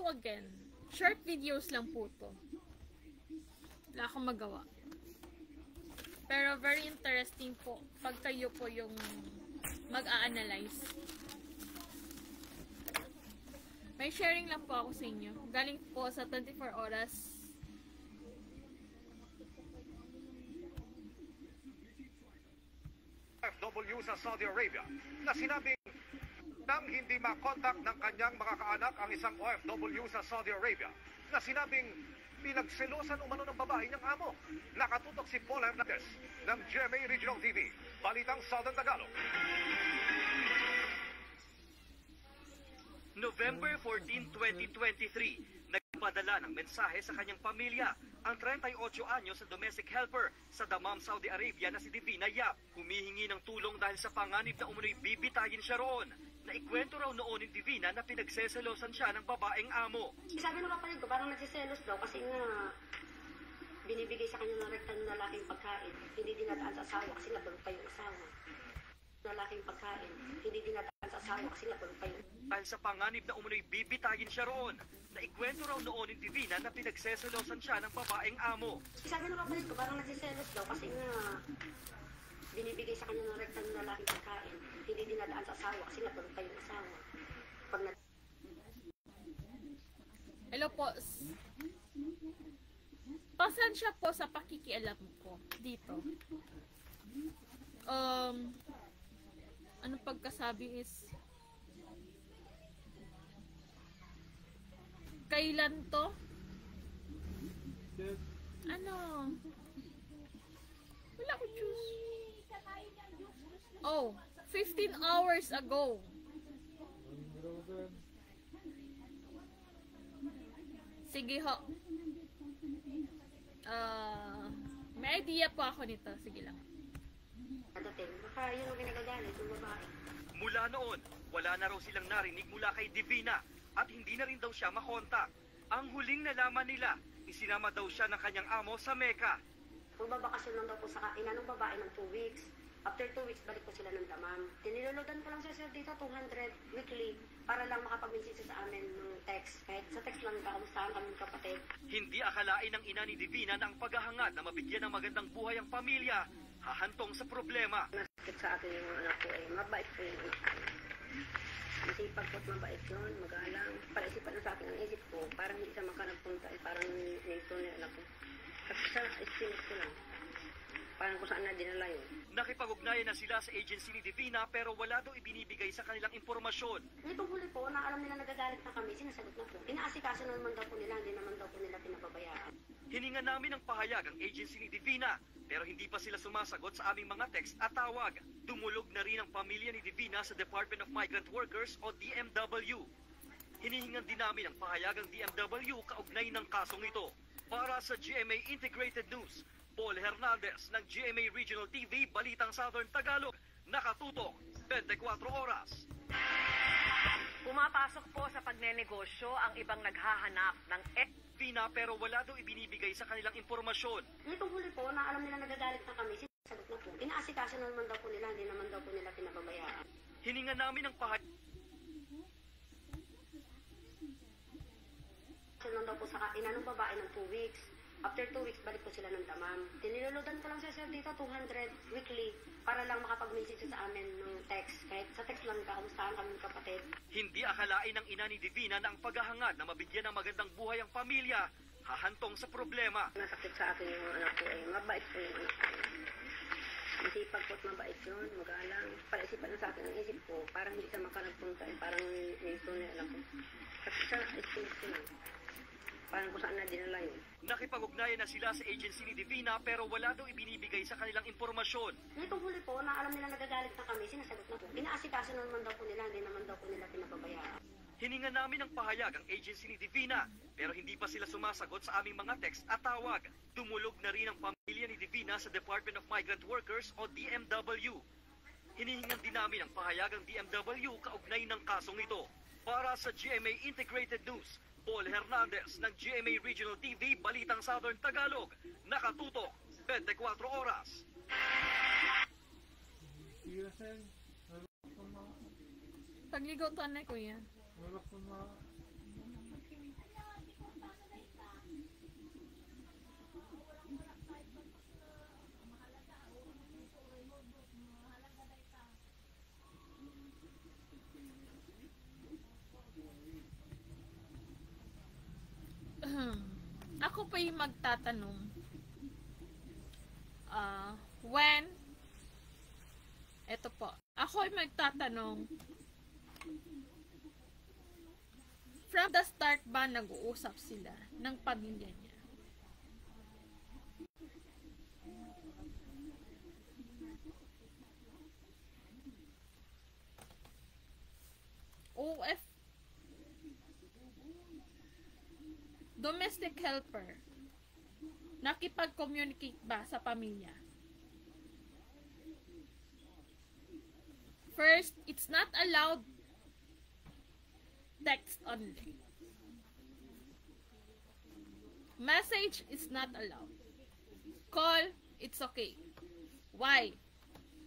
again. Short videos lang po to. Wala akong magawa. Pero very interesting po pag kayo po yung mag-a-analyze. May sharing lang po ako sa inyo. Galing po sa 24 oras. OFW sa Saudi Arabia na sinabing nang hindi makontak ng kanyang mga kaanak ang isang OFW sa Saudi Arabia na sinabing pinagselosan umano ng babae niyang amo. Nakatutok si Paul Hernandez ng GMA Regional TV. Balitang Southern Tagalog. November 14, 2023, nagpadala ng mensahe sa kanyang pamilya ang 38 anyos na domestic helper sa Dammam, Saudi Arabia na si Divina Yap. Humihingi ng tulong dahil sa panganib na umunoy bibitayin siya roon. Naikwento raw noon ni Divina na pinagseselosan siya ng babaeng amo. Sabi ng kapatid ko, parang nagsiselos daw kasi nga binibigay sa kanya ng rekta ng lalaking pagkain. Hindi dinadaan sa asawa kasi nabulog pa yung asawa. Lalaking pagkain, hindi dinadaan sa asawa kasi nabulog pa yung... Dahil sa panganib na umunoy bibitayin siya roon. Naikwento raw noon ni Divina na pinagseselosan siya ng babaeng amo. Sabi ng kapatid ko, parang nagsiselos daw kasi nga binibigay sa kanya ng rekta ng lalaking pagkain. Hindi dinadaan sa asawa kasi nabulog pa yung asawa. Pag Hello po. Pasensya po sa pakikialam ko dito. Ano pagkasabi is kailan to? Ano? Wala ko juice. Oh, 15 hours ago. Sige ho. May idea po ako nito. Sige lang. baka yun ang ginagagalit yung babae. Mula noon, wala na raw silang narinig mula kay Divina at hindi na rin daw siya makontak. Ang huling nalaman nila, isinama daw siya ng kanyang amo sa Mecca. Magbabakasyon lang daw po sa ina ng babae ng 2 weeks. After 2 weeks, balik po sila ng Dammam. Tinilolodan ko lang siya dito, 200 weekly, para lang makapag-message sa amin ng text. Kahit sa text lang, kamustahan kami kapatid. Hindi akalain ng ina ni Divina na ang paghahangad na mabigyan ng magandang buhay ang pamilya, hahantong sa problema. Nasakit sa akin yung anak ko mabait po yun. Masipag po at mabait yun, magalang. Palaisipan na sa akin ang isip ko, parang hindi siya makanagpunta, parang nito na anak ko. Kasi sa estimate ko lang. Parang kung saan na dinala yun. Nakipag-ugnayan na sila sa agency ni Divina pero wala daw ibinibigay sa kanilang impormasyon. Nitong huli po, na alam nila nagagalit na kami, sinasagot na po. Inaasikaso naman daw po nila, hindi naman daw po nila pinababayaan. Hininga namin ng pahayag ang agency ni Divina pero hindi pa sila sumasagot sa aming mga text at tawag. Tumulog na rin ang pamilya ni Divina sa Department of Migrant Workers o DMW. Hinihingan din namin ang pahayag ng DMW kaugnay ng kasong ito. Para sa GMA Integrated News, Paul Hernandez ng GMA Regional TV, Balitang Southern Tagalog, nakatutok 24 oras. Pumapasok po sa pagnenegosyo ang ibang naghahanap ng Divina pero wala daw ibinibigay sa kanilang impormasyon. Nitong huli po, na alam nila nagagalit na kami, sinasagot na po. Inaasikaso naman daw po nila, hindi naman daw po nila pinababayaan. Hininga namin ang pahayag. Lang daw po sa ina ng babae ng 2 weeks. After 2 weeks, balik po sila ng Dammam. Tinilolodan ko lang siya dito, 200 weekly, para lang makapag-message sa amin ng text. Kahit sa text lang, kamustahan kami kapatid. Hindi akalain ng ina ni Divina na ang paghahangad na mabigyan ng magandang buhay ang pamilya, hahantong sa problema. Nasakit sa akin yung anak ko mabait po yung anak ko. Masipag po at mabait yun, magalang. Palaisipan na sa akin ang isip ko, parang hindi siya makanagpunta, parang nito na alam ko. Kasi sa estimate ko lang. Parang kung saan na dinala yun. Nakipag-ugnayan na sila sa agency ni Divina pero wala daw ibinibigay sa kanilang impormasyon. Nitong huli po, na alam nila nagagalit na kami, sinasagot na po. Inaasikaso naman daw po nila, hindi naman daw po nila pinababayaan. Hininga namin ng pahayag ang agency ni Divina pero hindi pa sila sumasagot sa aming mga text at tawag. Tumulog na rin ang pamilya ni Divina sa Department of Migrant Workers o DMW. Hinihingan din namin ang pahayag ng DMW kaugnay ng kasong ito. Para sa GMA Integrated News, Paul Hernandez ng GMA Regional TV, Balitang Southern Tagalog, nakatutok 24 oras. Pagligo to na kuya. ako pa yung magtatanong, when, eto po, ako ay magtatanong, from the start ba nag-uusap sila ng pamilya niya? OF, domestic helper, nakipag-communicate ba sa pamilya? First, it's not allowed text only. Message is not allowed. Call, it's okay. Why?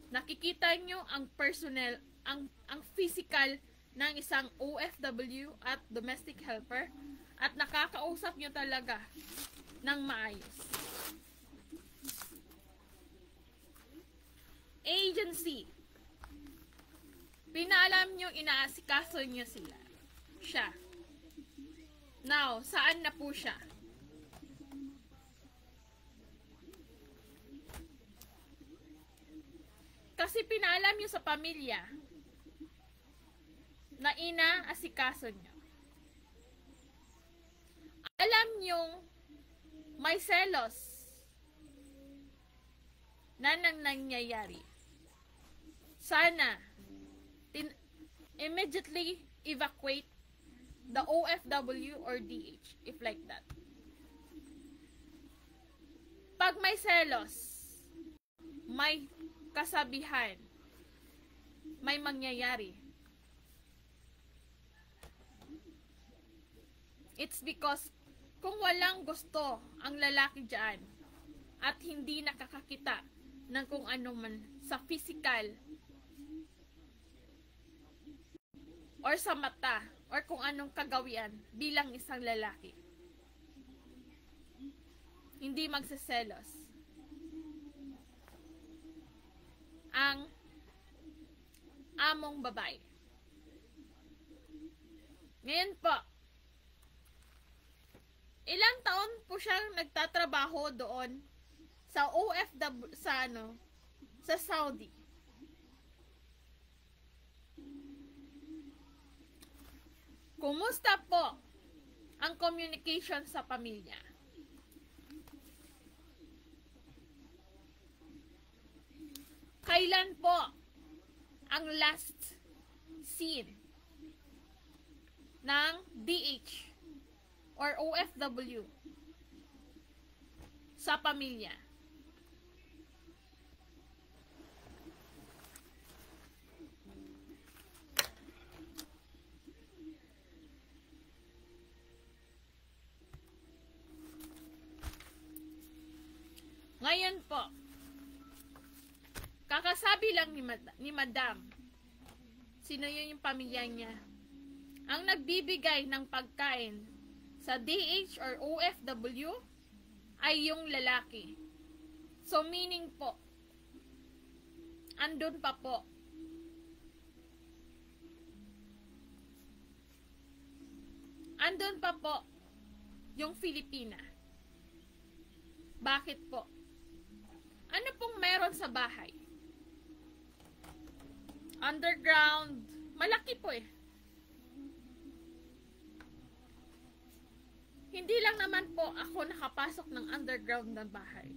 Nakikita nyo ang personnel, ang physical ng isang OFW at domestic helper at nakakausap nyo talaga ng maayos. Agency. Pinaalam nyo, inaasikaso nyo siya. Now, saan na po siya? Kasi pinaalam nyo sa pamilya na inaasikaso nyo. Alam nyong may selos na nangyayari. Sana immediately evacuate the OFW or DH if like that. Pag may selos, may kasabihan, may mangyayari. It's because kung walang gusto ang lalaki dyan at hindi nakakakita ng kung ano man sa physical or sa mata or kung anong kagawian bilang isang lalaki, hindi magseselos ang among babae. Ngayon po, ilang taon po siyang nagtatrabaho doon sa OFW, sa Saudi. Kumusta po ang communication sa pamilya? Kailan po ang last scene ng DH or OFW sa pamilya? Ngayon po, kakasabi lang ni Madam, sino yun yung pamilya niya, ang nagbibigay ng pagkain sa DH or OFW ay yung lalaki. So meaning po, andun pa po yung Filipina. Bakit po? Ano pong meron sa bahay? Underground, malaki po eh. Hindi lang naman po ako nakapasok ng underground na bahay.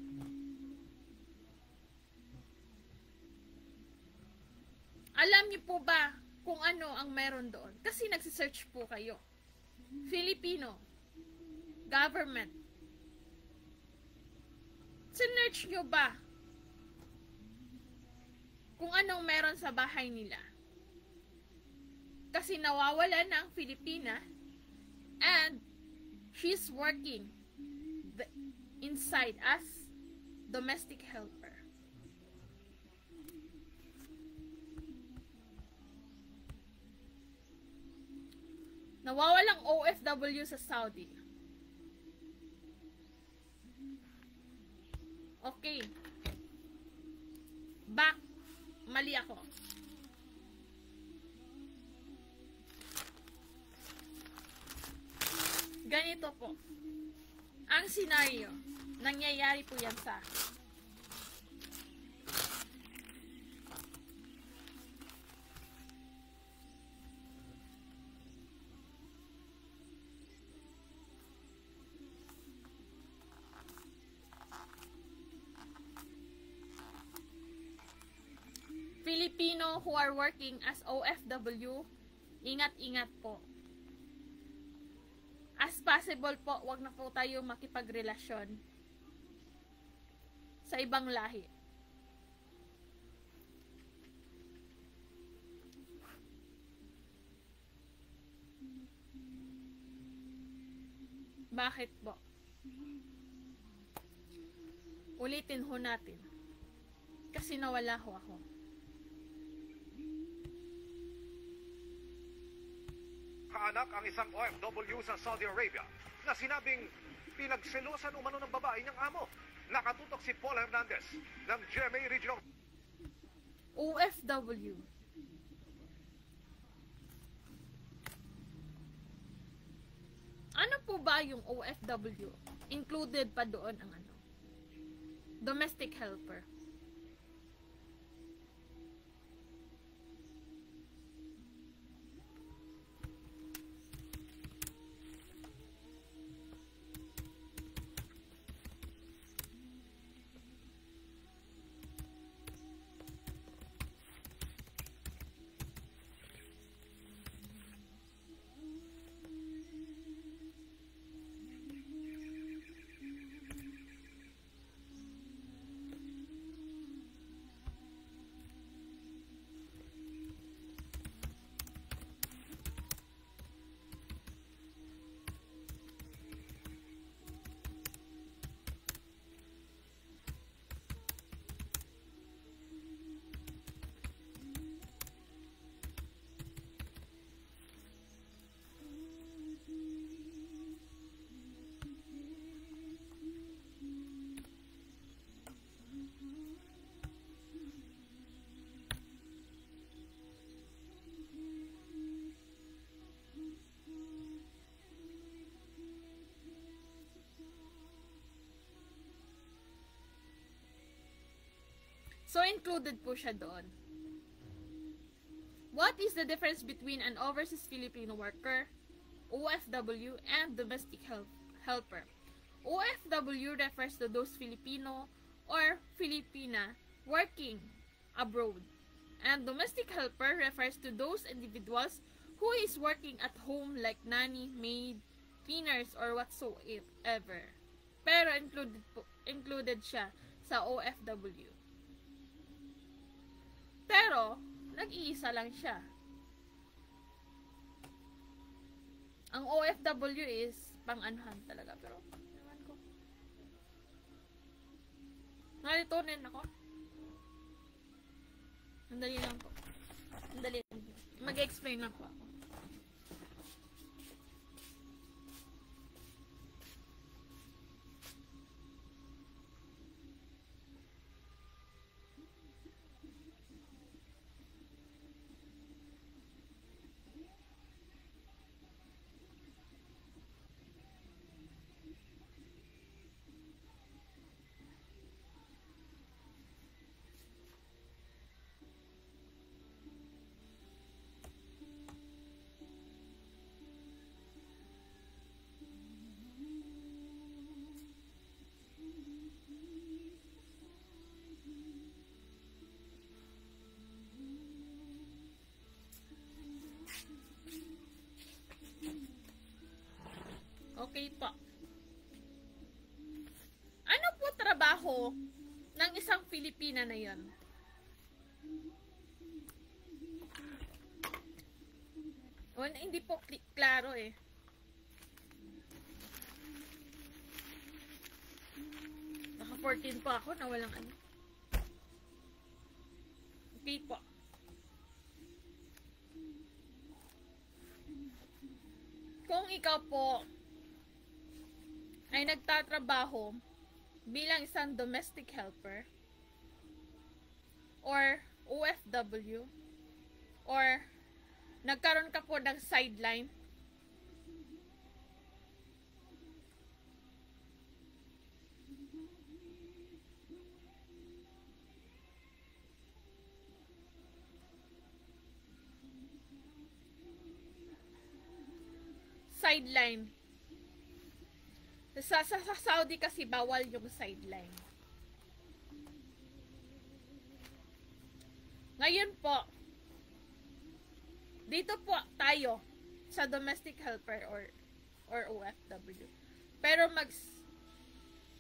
Alam niyo po ba kung ano ang meron doon? Kasi nagsisearch po kayo. Filipino government. Sinearch niyo ba kung anong meron sa bahay nila? Kasi nawawala na ang Filipina and she's working inside as domestic helper. Nawawalang OFW sa Saudi. Okay. Back. Mali ako. Ganito po. Ang scenario, nangyayari po yan sa akin. Filipino who are working as OFW, ingat-ingat po. As possible po, wag na po tayo makipagrelasyon sa ibang lahi. Bakit po? Ulitin ho natin. Kasi nawala ho ako. Kaanak ang isang OFW sa Saudi Arabia na sinabing pinagselosan umano ng babae niyang amo. Nakatutok si Paul Hernandez ng GMA Regional. OFW. Ano po ba yung OFW? Included pa doon ang ano? Domestic helper. So, included po siya doon. What is the difference between an overseas Filipino worker, OFW, and domestic helper? OFW refers to those Filipino or Filipina working abroad. And domestic helper refers to those individuals who is working at home like nanny, maid, cleaners, or whatsoever. Pero included siya sa OFW. Pero, nag-iisa lang siya. Ang OFW is pang-anuhan talaga. Pero, naman ko. Nalito rin ako. Andali lang po. Andali lang. Mag-explain lang po ako. Okay po. Ano po trabaho ng isang Filipina na yon? Hindi po klaro eh. Naka 14 pa ako na walang ano. Okay po. Kung ikaw po ay nagtatrabaho bilang isang domestic helper or OFW or nagkaroon ka po ng sideline sideline. Sa Saudi kasi bawal yung sideline. Ngayon po, dito po tayo sa domestic helper or OFW. Pero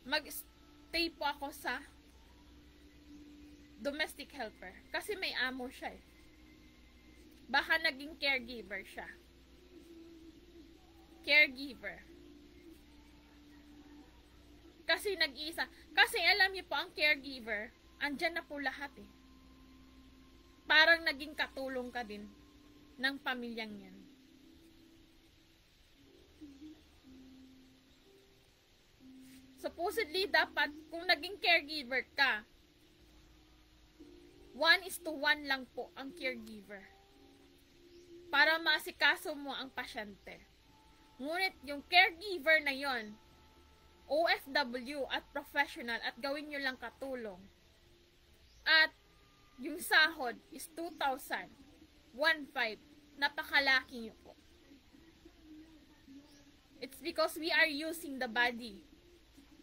mag-stay po ako sa domestic helper kasi may amo siya eh. Baka naging caregiver siya. Caregiver. Kasi nag-iisa. Kasi alam niyo po, ang caregiver, andyan na po lahat eh. Parang naging katulong ka din ng pamilyang yan. Supposedly, dapat, kung naging caregiver ka, 1:1 lang po ang caregiver. Para maasikaso mo ang pasyente. Ngunit yung caregiver na yon, OFW at professional at gawin nyo lang katulong. At yung sahod is 2,000, 1,500, napakalaki nyo po. It's because we are using the body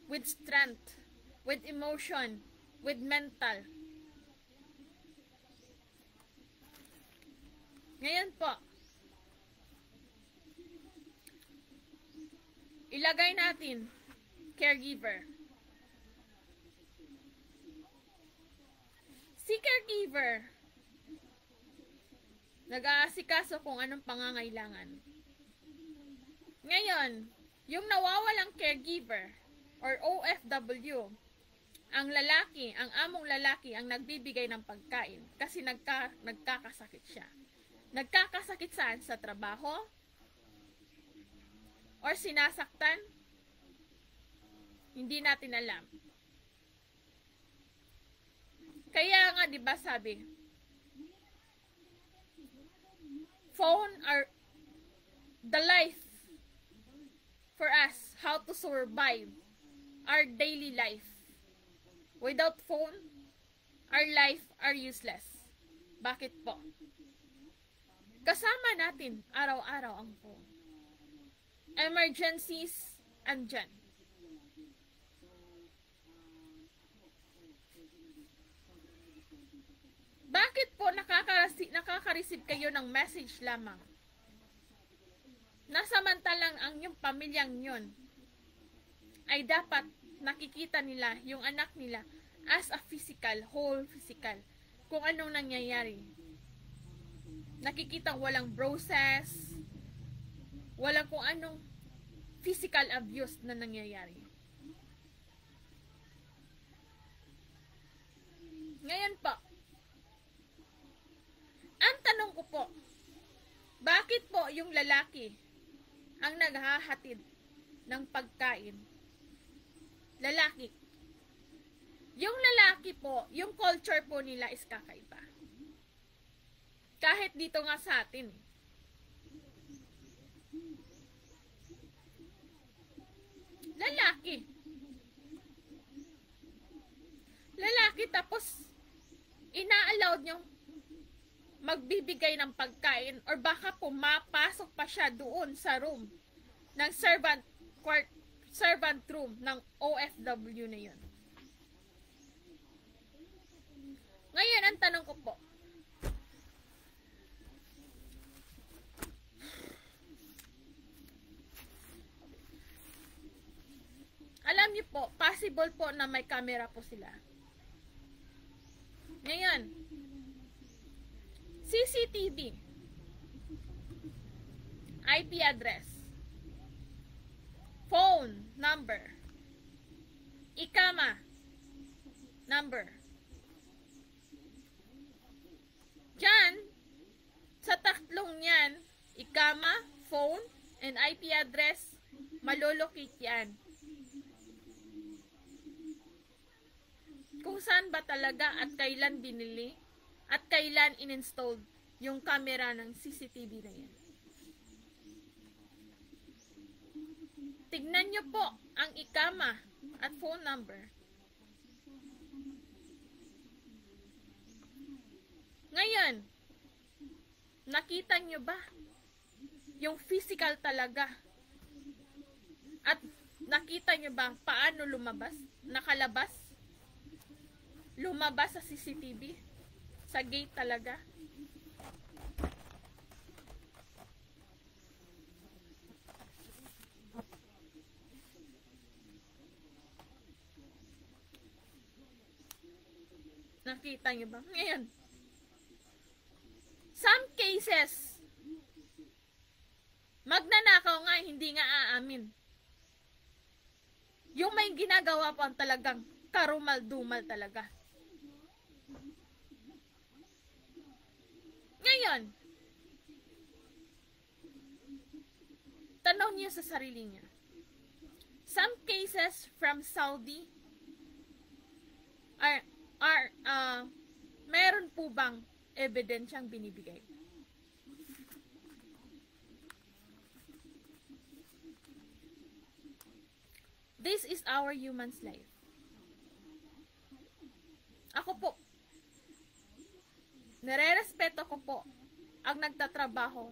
with strength, with emotion, with mental. Ngayon po, ilagay natin caregiver. Si caregiver, nag-aasikaso kung anong pangangailangan. Ngayon, yung nawawalang caregiver or OFW, ang lalaki, ang among lalaki ang nagbibigay ng pagkain kasi nagkakasakit siya. Nagkakasakit saan? Sa trabaho? Or sinasaktan? Hindi natin alam. Kaya nga, di ba sabi, phone are the life for us, how to survive our daily life. Without phone, our life are useless. Bakit po? Kasama natin araw-araw ang phone. Emergencies, andyan. Bakit po nakaka-receive kayo ng message lamang? Nasamantalang ang yung pamilyang yun ay dapat nakikita nila yung anak nila as a physical, whole physical. Kung anong nangyayari. Nakikita walang bruises, walang kung anong physical abuse na nangyayari. Ngayon po, ang tanong ko po, bakit po yung lalaki ang naghahatid ng pagkain? Lalaki. Yung lalaki po, yung culture po nila is kakaiba. Kahit dito nga sa atin. Lalaki. Lalaki tapos ina-allowed niyong magbibigay ng pagkain or baka pumapasok pa siya doon sa room ng servant room ng OFW na yun. Ngayon, ang tanong ko po, alam niyo po, possible po na may camera po sila. Ngayon, CCTV, IP address, phone number, ikama number. Diyan, sa tatlong yan, ikama, phone, and IP address, malolocate yan. Kung saan ba talaga at kailan binili at kailan in-install yung camera ng CCTV na yan. Tignan nyo po ang ikama at phone number. Ngayon, nakita nyo ba yung physical talaga At nakita nyo ba paano lumabas? Nakalabas? Lumabas sa CCTV? Sa gate talaga? Nakita nyo ba? Ngayon, some cases, magnanakaw nga, hindi nga aamin. Yung may ginagawa pa talagang karumal-dumal talaga. Ngayon, tanong niya sa sarili niya. Some cases from Saudi are meron po bang ebidensyang binibigay? This is our human's life. Ako po, nire-respeto ko po ang nagtatrabaho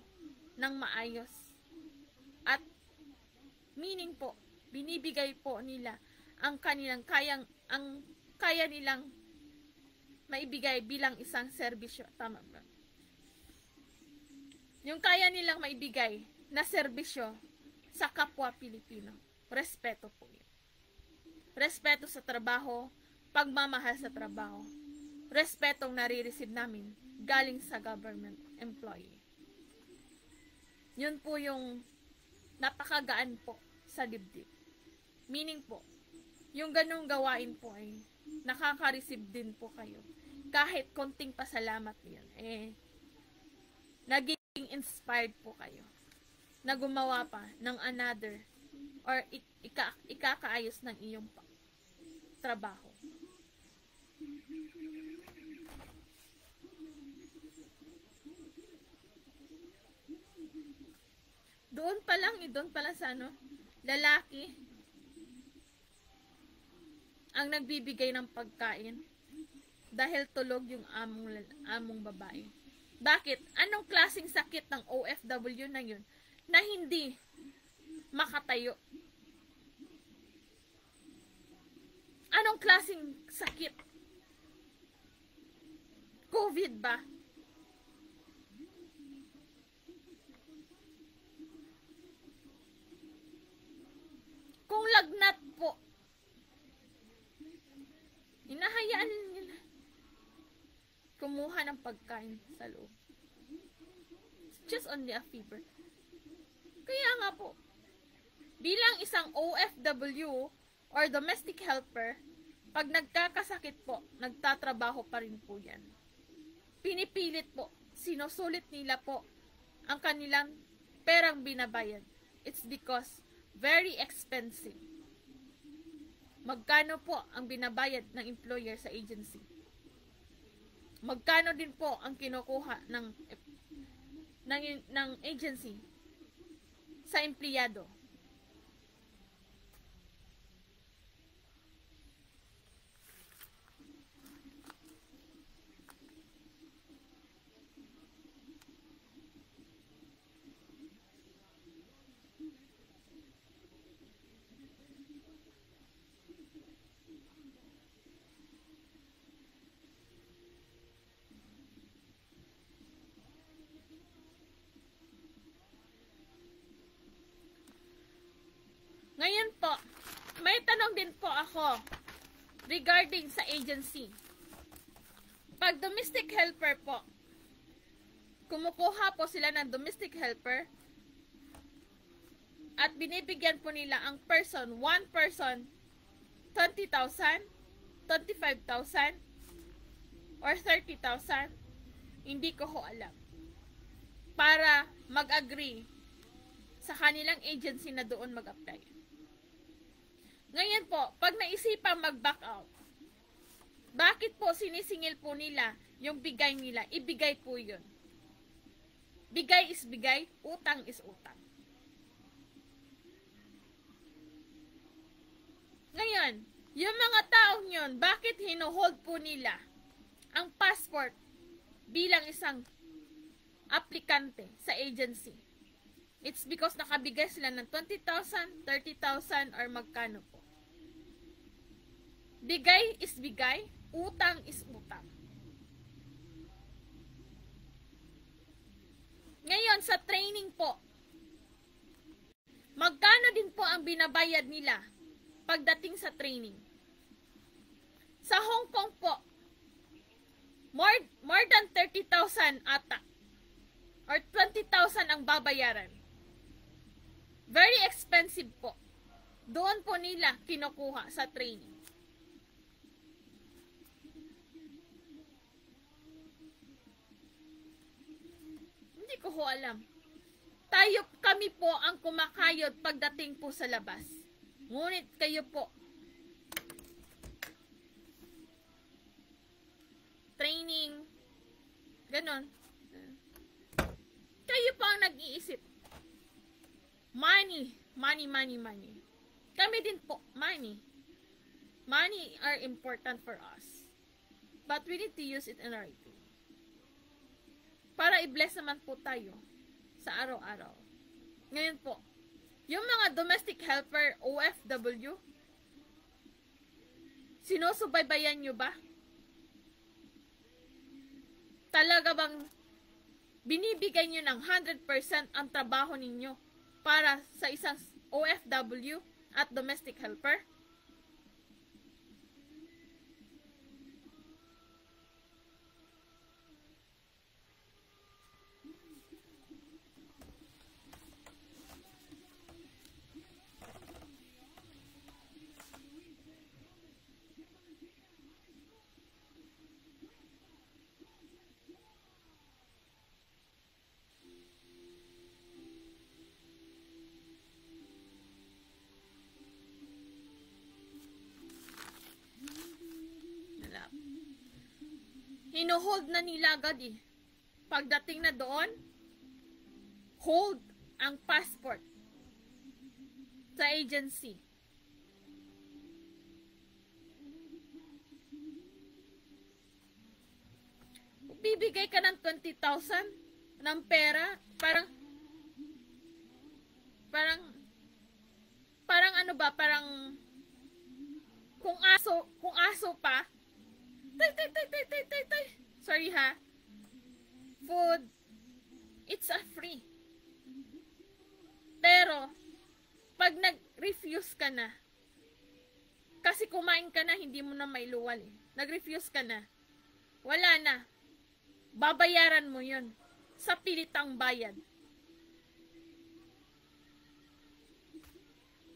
ng maayos. At meaning po, binibigay po nila ang kanilang kaya nilang maibigay bilang isang serbisyo. Tama ba? Yung kaya nilang maibigay na serbisyo sa kapwa Pilipino. Respeto po yun. Respeto sa trabaho, pagmamahal sa trabaho. Respetong nare-receive namin galing sa government employee. Yun po yung napakagaan po sa dibdib. Meaning po, yung ganung gawain po ay nakaka-receive din po kayo. Kahit konting pasalamat yun, naging inspired po kayo na gumawa pa ng another or ikakaayos ng iyong trabaho. Doon pa lang sa lalaki ang nagbibigay ng pagkain dahil tulog yung among babae. Bakit? Anong klaseng sakit ng OFW na yun na hindi makatayo? Anong klaseng sakit? COVID ba? Kung lagnat po, hinahayaan nila kumuha ng pagkain sa loob. It's just only a fever. Kaya nga po, bilang isang OFW or domestic helper, pag nagkakasakit po, nagtatrabaho pa rin po yan. Pinipilit po, sinusulit nila po ang kanilang perang binabayad. It's because very expensive. Magkano po ang binabayad ng employer sa agency? Magkano din po ang kinukuha ng agency sa empleyado? Ngayon po, may tanong din po ako regarding sa agency. Pag domestic helper po, kumukuha po sila ng domestic helper at binibigyan po nila ang person, one person, 20,000, 25,000, or 30,000, hindi ko ho alam. Para mag-agree sa kanilang agency na doon mag-apply. Ngayon po, pag naisipang mag-back out, bakit po sinisingil po nila yung bigay nila? Ibigay po yun. Bigay is bigay, utang is utang. Ngayon, yung mga taong yun, bakit hinuhold po nila ang passport bilang isang aplikante sa agency? It's because nakabigay sila ng 20,000, 30,000, or magkano po. Bigay is bigay, utang is utang. Ngayon, sa training po, magkano din po ang binabayad nila pagdating sa training? Sa Hong Kong po, more than 30,000 ata, or 20,000 ang babayaran. Very expensive po. Doon po nila kinukuha sa training. Hindi ko ho alam. Kami po ang kumakayod pagdating po sa labas. Ngunit kayo po, training, ganon. Kayo po ang nag-iisip. Money. Kami din po, money. Money are important for us. But we need to use it in the right way. Para i-bless naman po tayo sa araw-araw. Ngayon po, yung mga domestic helper, OFW, sinusubaybayan nyo ba? Talaga bang binibigay nyo ng 100% ang trabaho ninyo para sa isang OFW at domestic helper? Hino-hold na nila agad eh. Pagdating na doon, hold ang passport sa agency. Bibigay ka ng 20,000 ng pera, parang ano ba, parang kung aso pa, sorry ha, food, it's a free. Pero, pag nag-refuse ka na, kasi kumain ka na, hindi mo na mailuwal eh. Nag-refuse ka na, wala na. Babayaran mo yun sa pilitang bayad.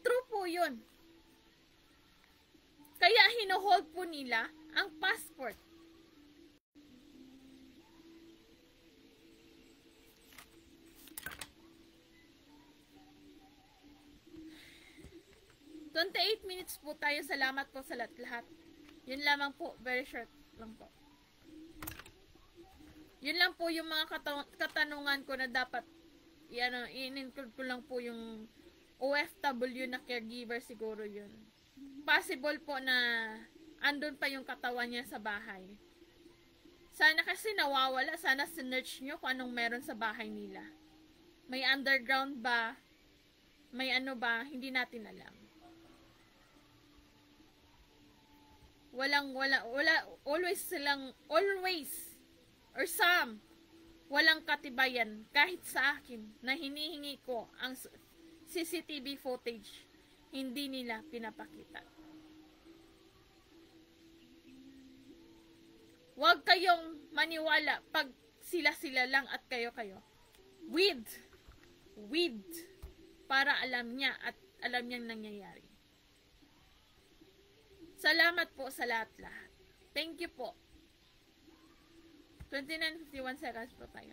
True po yun. Kaya hino-hold po nila ang passport. Minutes po tayo. Salamat po sa lahat. Yun lamang po. Very short lang po. Yun lang po yung mga katanungan ko na dapat i-include ko lang po yung OFW na caregiver siguro yun. Possible po na andun pa yung katawan niya sa bahay. Sana kasi nawawala. Sana sinearch nyo kung anong meron sa bahay nila. May underground ba? May ano ba? Hindi natin alam. Always, or some, walang katibayan kahit sa akin na hinihingi ko ang CCTV footage, hindi nila pinapakita. Huwag kayong maniwala pag sila lang at kayo. With, para alam niya at alam niyang nangyayari. Salamat po sa lahat-lahat. Thank you po. 29:51 seconds po tayo.